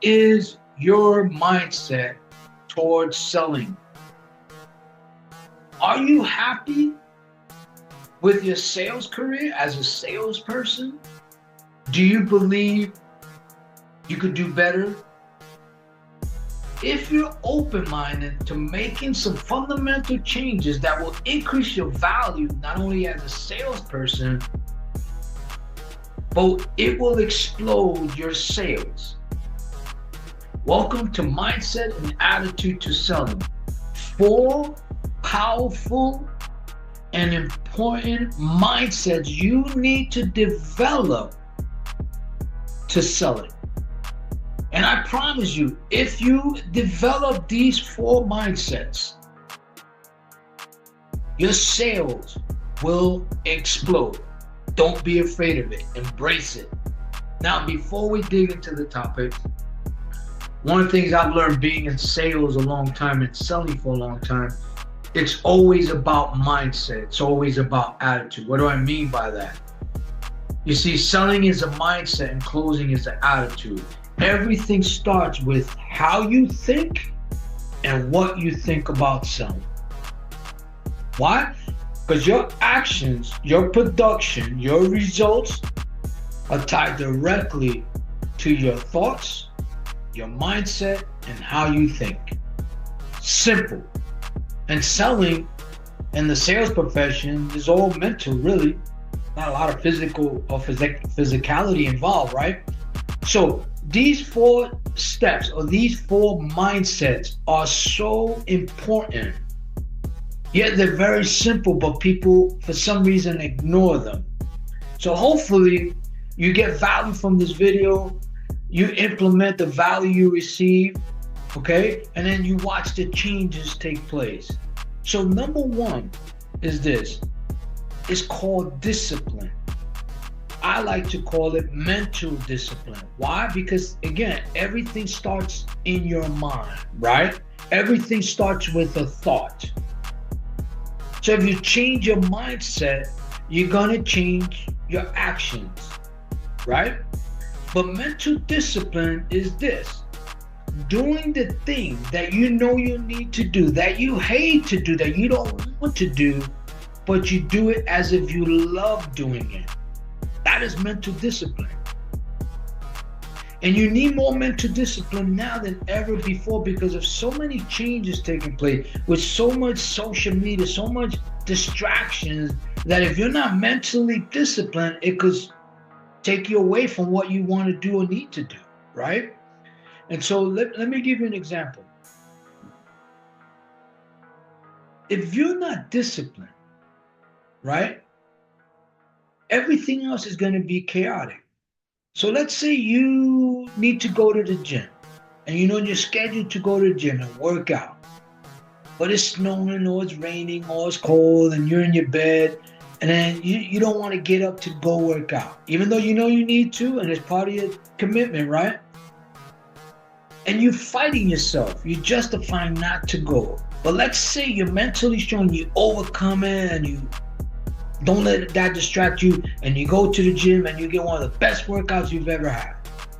is your mindset towards selling? Are you happy with your sales career as a salesperson? Do you believe you could do better? If you're open-minded to making some fundamental changes that will increase your value, not only as a salesperson, but it will explode your sales. Welcome to Mindset and Attitude to Selling. 4 powerful and important mindsets you need to develop to selling. And I promise you, if you develop these 4 mindsets, your sales will explode. Don't be afraid of it. Embrace it. Now, before we dig into the topic, one of the things I've learned being in sales a long time and selling for a long time, it's always about mindset. It's always about attitude. What do I mean by that? You see, selling is a mindset and closing is an attitude. Everything starts with how you think and what you think about selling. Why? Because your actions, your production, your results are tied directly to your thoughts, your mindset, and how you think. Simple. And selling in the sales profession is all mental, really. Not a lot of physical or physicality involved, right? So these 4 steps or these 4 mindsets are so important. Yet they're very simple, but people for some reason ignore them. So hopefully you get value from this video, you implement the value you receive, okay? And then you watch the changes take place. So number 1 is this. It's called discipline. I like to call it mental discipline. Why? Because again, everything starts in your mind, right? Everything starts with a thought. So if you change your mindset, you're gonna change your actions, right? But mental discipline is this: doing the thing that you know you need to do, that you hate to do, that you don't want to do, but you do it as if you love doing it. That is mental discipline. And you need more mental discipline now than ever before because of so many changes taking place, with so much social media, so much distractions, that if you're not mentally disciplined, it could take you away from what you want to do or need to do, right? And so let me give you an example. If you're not disciplined, right, everything else is going to be chaotic. So let's say you need to go to the gym and you know you're scheduled to go to the gym and work out, but it's snowing or it's raining or it's cold and you're in your bed, and then you don't want to get up to go work out, even though you know you need to and it's part of your commitment, right? And you're fighting yourself. You're justifying not to go. But let's say you're mentally strong, you overcome it and you don't let that distract you, and you go to the gym and you get one of the best workouts you've ever had.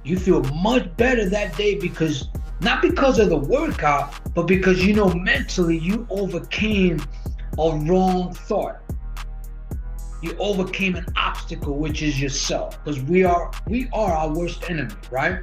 You feel much better that day because, not because of the workout, but because you know mentally you overcame a wrong thought. You overcame an obstacle, which is yourself, because we are our worst enemy, right?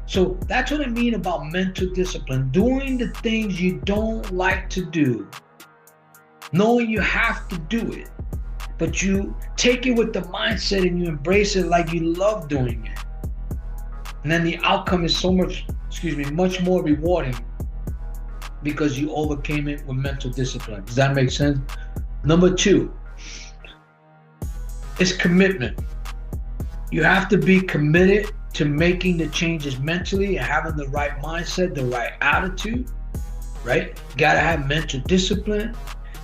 So that's what I mean about mental discipline. Doing the things you don't like to do, knowing you have to do it, but you take it with the mindset and you embrace it like you love doing it. And then the outcome is much more rewarding because you overcame it with mental discipline. Does that make sense? Number 2 is commitment. You have to be committed to making the changes mentally and having the right mindset, the right attitude, right? You gotta have mental discipline.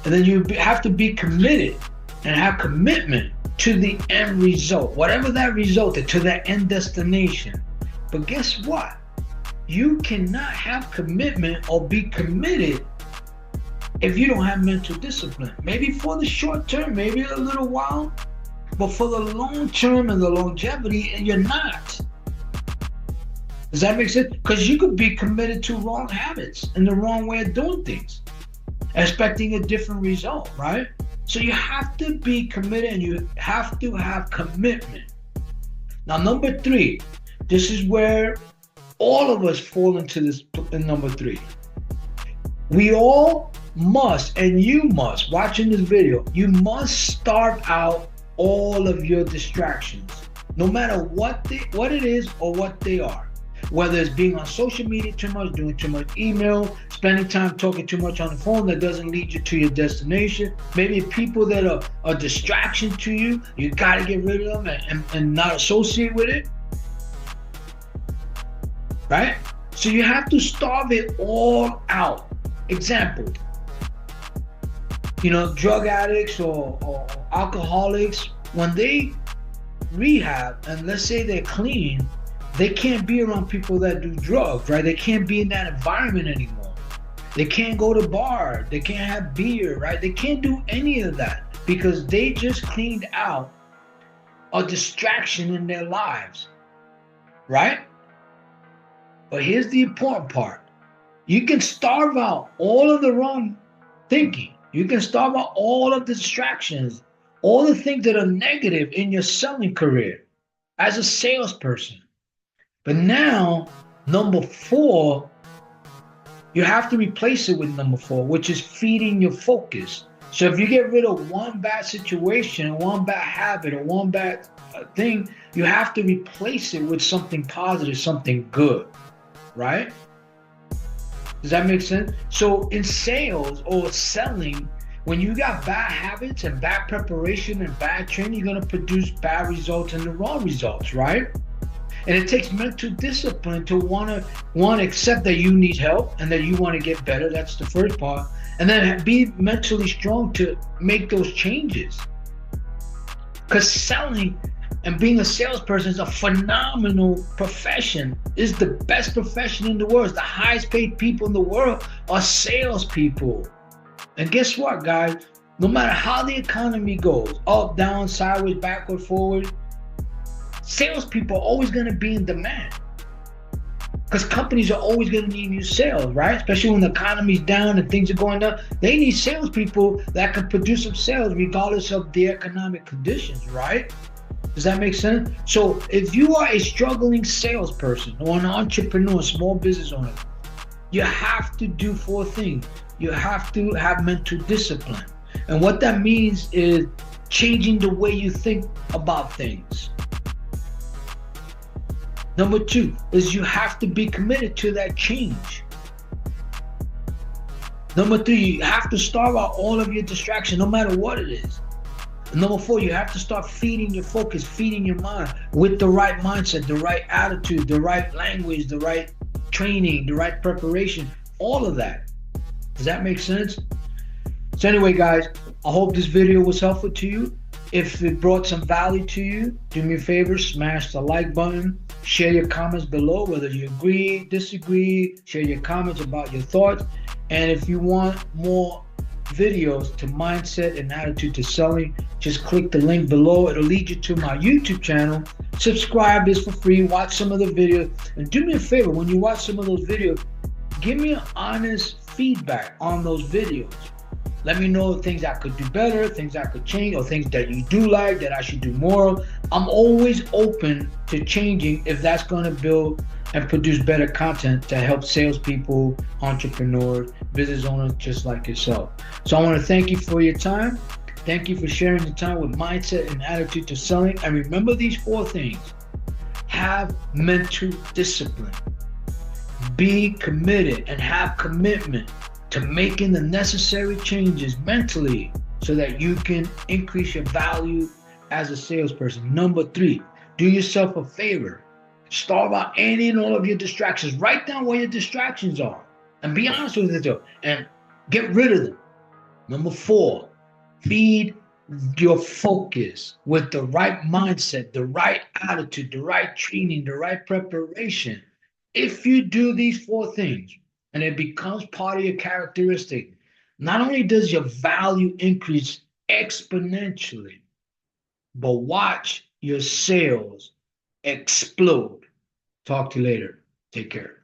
And then you have to be committed and have commitment to the end result, whatever that result is, to that end destination. But guess what? You cannot have commitment or be committed if you don't have mental discipline. Maybe for the short term, maybe a little while, but for the long term and the longevity, you're not. Does that make sense? Because you could be committed to wrong habits and the wrong way of doing things, expecting a different result, right? So you have to be committed and you have to have commitment. Now, number three, this is where all of us fall into this in number three. We all must, and you must, watching this video, you must starve out all of your distractions, no matter what it is or what they are. Whether it's being on social media too much, doing too much email, spending time talking too much on the phone that doesn't lead you to your destination. Maybe people that are a distraction to you, you got to get rid of them and not associate with it. Right? So you have to starve it all out. Example, drug addicts or alcoholics, when they rehab and let's say they're clean, they can't be around people that do drugs, right? They can't be in that environment anymore. They can't go to bar. They can't have beer, right? They can't do any of that because they just cleaned out a distraction in their lives, right? But here's the important part. You can starve out all of the wrong thinking. You can starve out all of the distractions, all the things that are negative in your selling career as a salesperson. But now, number four, you have to replace it with number four, which is feeding your focus. So if you get rid of one bad situation, one bad habit, or one bad thing, you have to replace it with something positive, something good, right? Does that make sense? So in sales or selling, when you got bad habits and bad preparation and bad training, you're going to produce bad results and the wrong results, right? And it takes mental discipline to want to accept that you need help and that you want to get better. That's the first part. And then be mentally strong to make those changes. Because selling and being a salesperson is a phenomenal profession. It's the best profession in the world. It's the highest paid people in the world are salespeople. And guess what, guys? No matter how the economy goes, up, down, sideways, backward, forward, salespeople are always going to be in demand because companies are always going to need new sales, right? Especially when the economy's down and things are going down. They need salespeople that can produce some sales regardless of the economic conditions, right? Does that make sense? So if you are a struggling salesperson or an entrepreneur, small business owner, you have to do four things. You have to have mental discipline. And what that means is changing the way you think about things. Number two is you have to be committed to that change. Number three, you have to starve out all of your distractions, no matter what it is. And number four, you have to start feeding your focus, feeding your mind with the right mindset, the right attitude, the right language, the right training, the right preparation, all of that. Does that make sense? So anyway, guys, I hope this video was helpful to you. If it brought some value to you, do me a favor, smash the like button, share your comments below, whether you agree, disagree, share your comments about your thoughts. And if you want more videos to mindset and attitude to selling, just click the link below. It'll lead you to my YouTube channel. Subscribe, is for free. Watch some of the videos. And do me a favor, when you watch some of those videos, give me an honest feedback on those videos. Let me know things I could do better, things I could change, or things that you do like that I should do more of. I'm always open to changing if that's going to build and produce better content to help salespeople, entrepreneurs, business owners just like yourself. So I want to thank you for your time. Thank you for sharing the time with mindset and attitude to selling. And remember these four things. Have mental discipline. Be committed and have commitment to making the necessary changes mentally so that you can increase your value as a salesperson. Number three, do yourself a favor. Starve out any and all of your distractions. Write down where your distractions are and be honest with yourself and get rid of them. Number four, feed your focus with the right mindset, the right attitude, the right training, the right preparation. If you do these four things, and it becomes part of your characteristic, not only does your value increase exponentially, but watch your sales explode. Talk to you later. Take care.